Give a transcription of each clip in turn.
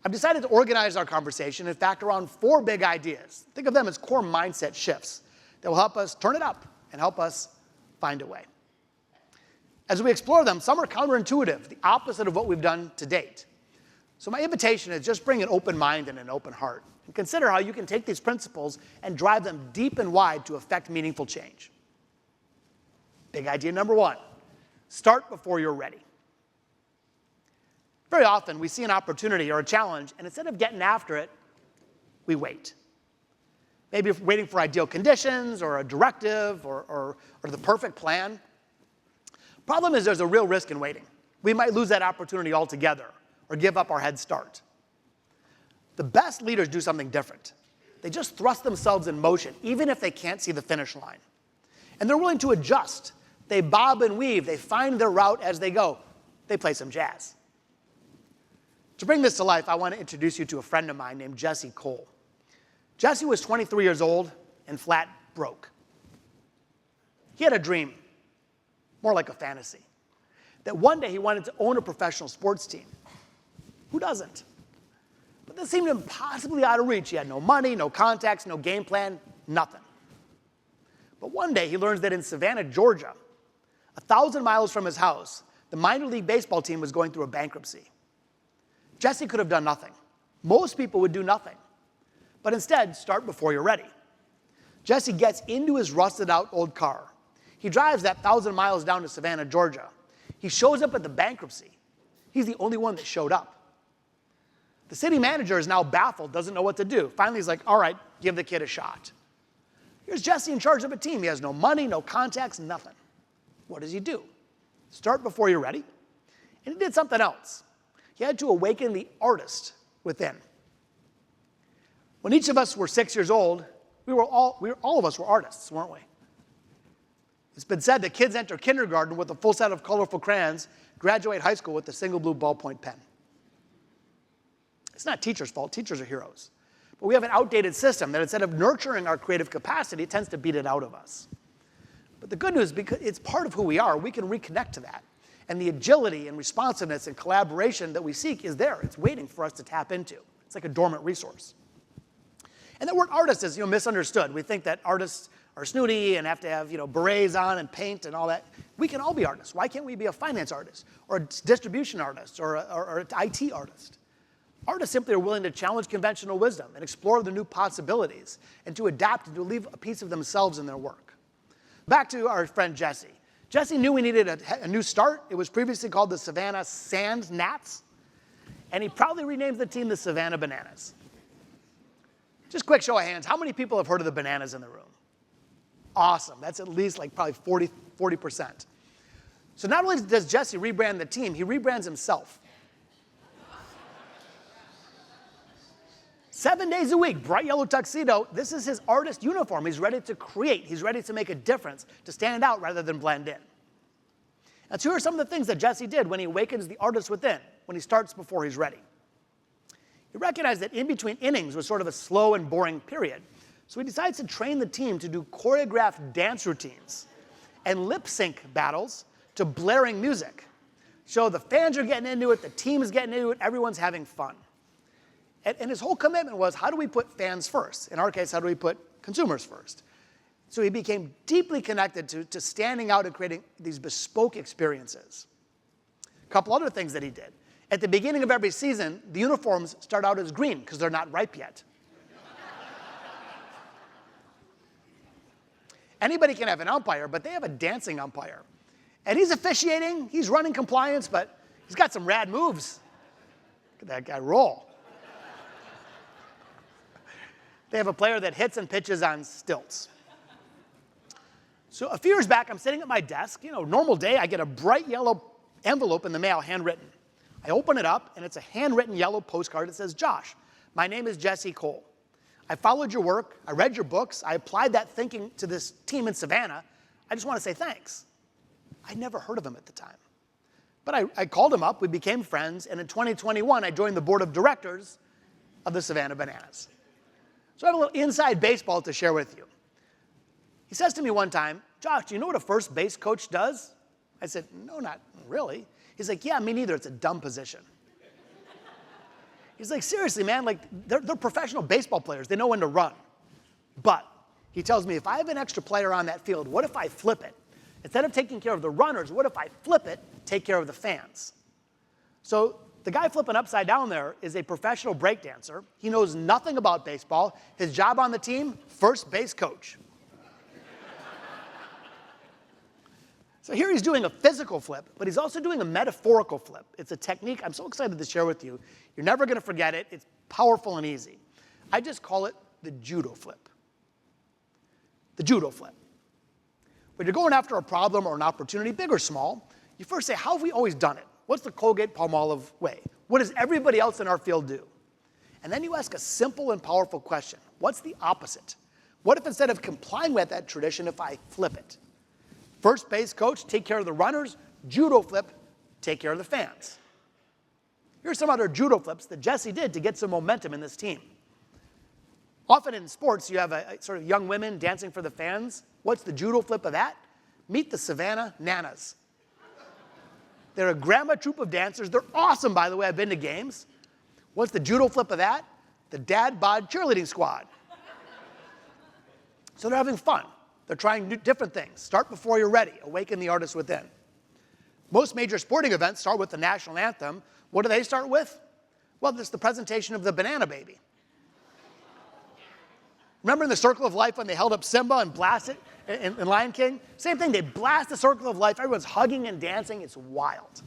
I've decided to organize our conversation, in fact, around 4 big ideas. Think of them as core mindset shifts that will help us turn it up and help us find a way. As we explore them, some are counterintuitive, the opposite of what we've done to date. So my invitation is just bring an open mind and an open heart, and consider how you can take these principles and drive them deep and wide to affect meaningful change. Big idea number 1, start before you're ready. Very often, we see an opportunity or a challenge, and instead of getting after it, we wait. Maybe waiting for ideal conditions or a directive or the perfect plan. Problem is there's a real risk in waiting. We might lose that opportunity altogether or give up our head start. The best leaders do something different. They just thrust themselves in motion, even if they can't see the finish line. And they're willing to adjust. They bob and weave. They find their route as they go. They play some jazz. To bring this to life, I want to introduce you to a friend of mine named Jesse Cole. Jesse was 23 years old and flat broke. He had a dream, more like a fantasy, that one day he wanted to own a professional sports team. Who doesn't? But this seemed impossibly out of reach. He had no money, no contacts, no game plan, nothing. But one day he learns that in Savannah, Georgia, 1,000 miles from his house, the minor league baseball team was going through a bankruptcy. Jesse could have done nothing. Most people would do nothing. But instead, start before you're ready. Jesse gets into his rusted out old car. He drives that 1,000 miles down to Savannah, Georgia. He shows up at the bankruptcy. He's the only one that showed up. The city manager is now baffled, doesn't know what to do. Finally, he's like, all right, give the kid a shot. Here's Jesse in charge of a team. He has no money, no contacts, nothing. What does he do? Start before you're ready. And he did something else. He had to awaken the artist within. When each of us were 6 years old, all of us were artists, weren't we? It's been said that kids enter kindergarten with a full set of colorful crayons, graduate high school with a single blue ballpoint pen. It's not teachers' fault. Teachers are heroes. But we have an outdated system that instead of nurturing our creative capacity, it tends to beat it out of us. But the good news, because it's part of who we are, we can reconnect to that. And the agility and responsiveness and collaboration that we seek is there. It's waiting for us to tap into. It's like a dormant resource. And the word artist is misunderstood. We think that artists are snooty and have to have berets on and paint and all that. We can all be artists. Why can't we be a finance artist or a distribution artist or an IT artist? Artists simply are willing to challenge conventional wisdom and explore the new possibilities and to adapt and to leave a piece of themselves in their work. Back to our friend Jesse. Jesse knew we needed a new start. It was previously called the Savannah Sand Gnats, and he proudly renames the team the Savannah Bananas. Just quick show of hands, how many people have heard of the Bananas in the room? Awesome. That's at least like probably 40%. So not only does Jesse rebrand the team, he rebrands himself. 7 days a week, bright yellow tuxedo. This is his artist uniform. He's ready to create. He's ready to make a difference, to stand out rather than blend in. And so here are some of the things that Jesse did when he awakens the artist within, when he starts before he's ready. He recognized that in between innings was sort of a slow and boring period. So he decides to train the team to do choreographed dance routines and lip sync battles to blaring music. So the fans are getting into it, the team is getting into it, everyone's having fun. And his whole commitment was, how do we put fans first? In our case, how do we put consumers first? So he became deeply connected to standing out and creating these bespoke experiences. A couple other things that he did. At the beginning of every season, the uniforms start out as green because they're not ripe yet. Anybody can have an umpire, but they have a dancing umpire. And he's officiating, he's running compliance, but he's got some rad moves. Look at that guy roll. They have a player that hits and pitches on stilts. So a few years back, I'm sitting at my desk. Normal day, I get a bright yellow envelope in the mail, handwritten. I open it up, and it's a handwritten yellow postcard. It says, Josh, my name is Jesse Cole. I followed your work. I read your books. I applied that thinking to this team in Savannah. I just want to say thanks. I'd never heard of him at the time. But I called him up. We became friends. And in 2021, I joined the board of directors of the Savannah Bananas. So I have a little inside baseball to share with you. He says to me one time, Josh, do you know what a first base coach does? I said, no, not really. He's like, yeah, me neither. It's a dumb position. He's like, seriously, man, like they're professional baseball players. They know when to run. But he tells me, if I have an extra player on that field, what if I flip it? Instead of taking care of the runners, what if I flip it, take care of the fans? So the guy flipping upside down there is a professional breakdancer. He knows nothing about baseball. His job on the team, first base coach. So here he's doing a physical flip, but he's also doing a metaphorical flip. It's a technique I'm so excited to share with you. You're never going to forget it. It's powerful and easy. I just call it the judo flip. The judo flip. When you're going after a problem or an opportunity, big or small, you first say, how have we always done it? What's the Colgate-Palmolive way? What does everybody else in our field do? And then you ask a simple and powerful question. What's the opposite? What if instead of complying with that tradition, if I flip it? First base coach, take care of the runners. Judo flip, take care of the fans. Here's some other judo flips that Jesse did to get some momentum in this team. Often in sports, you have a sort of young women dancing for the fans. What's the judo flip of that? Meet the Savannah Bananas. They're a grandma troupe of dancers. They're awesome, by the way. I've been to games. What's the judo flip of that? The dad bod cheerleading squad. So they're having fun. They're trying different things. Start before you're ready. Awaken the artist within. Most major sporting events start with the national anthem. What do they start with? Well, it's the presentation of the banana baby. Remember in the Circle of Life when they held up Simba and blasted it in Lion King? Same thing. They blast the Circle of Life. Everyone's hugging and dancing. It's wild.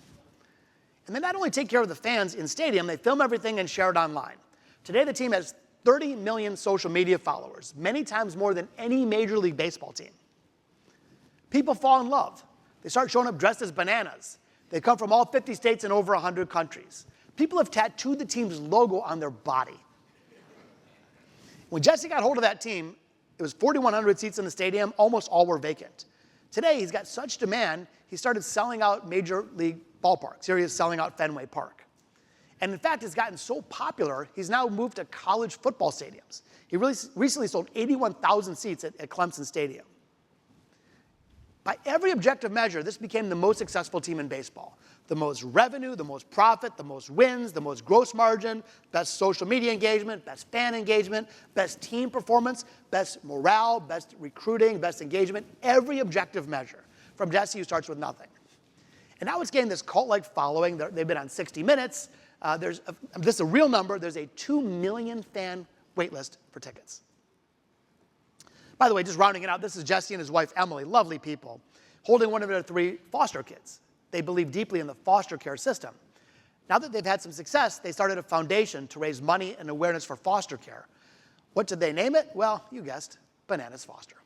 And they not only take care of the fans in stadium, they film everything and share it online. Today, the team has 30 million social media followers, many times more than any Major League Baseball team. People fall in love. They start showing up dressed as bananas. They come from all 50 states and over 100 countries. People have tattooed the team's logo on their body. When Jesse got hold of that team, it was 4,100 seats in the stadium. Almost all were vacant. Today, he's got such demand, he started selling out Major League ballparks. Here he is selling out Fenway Park. And in fact, it's gotten so popular, he's now moved to college football stadiums. He recently sold 81,000 seats at Clemson Stadium. By every objective measure, this became the most successful team in baseball. The most revenue, the most profit, the most wins, the most gross margin, best social media engagement, best fan engagement, best team performance, best morale, best recruiting, best engagement, every objective measure. From Jesse, who starts with nothing. And now it's getting this cult-like following. They've been on 60 Minutes. This is a real number. There's a 2 million fan waitlist for tickets. By the way, just rounding it out, this is Jesse and his wife, Emily, lovely people, holding one of their 3 foster kids. They believe deeply in the foster care system. Now that they've had some success, they started a foundation to raise money and awareness for foster care. What did they name it? Well, you guessed, Bananas Foster.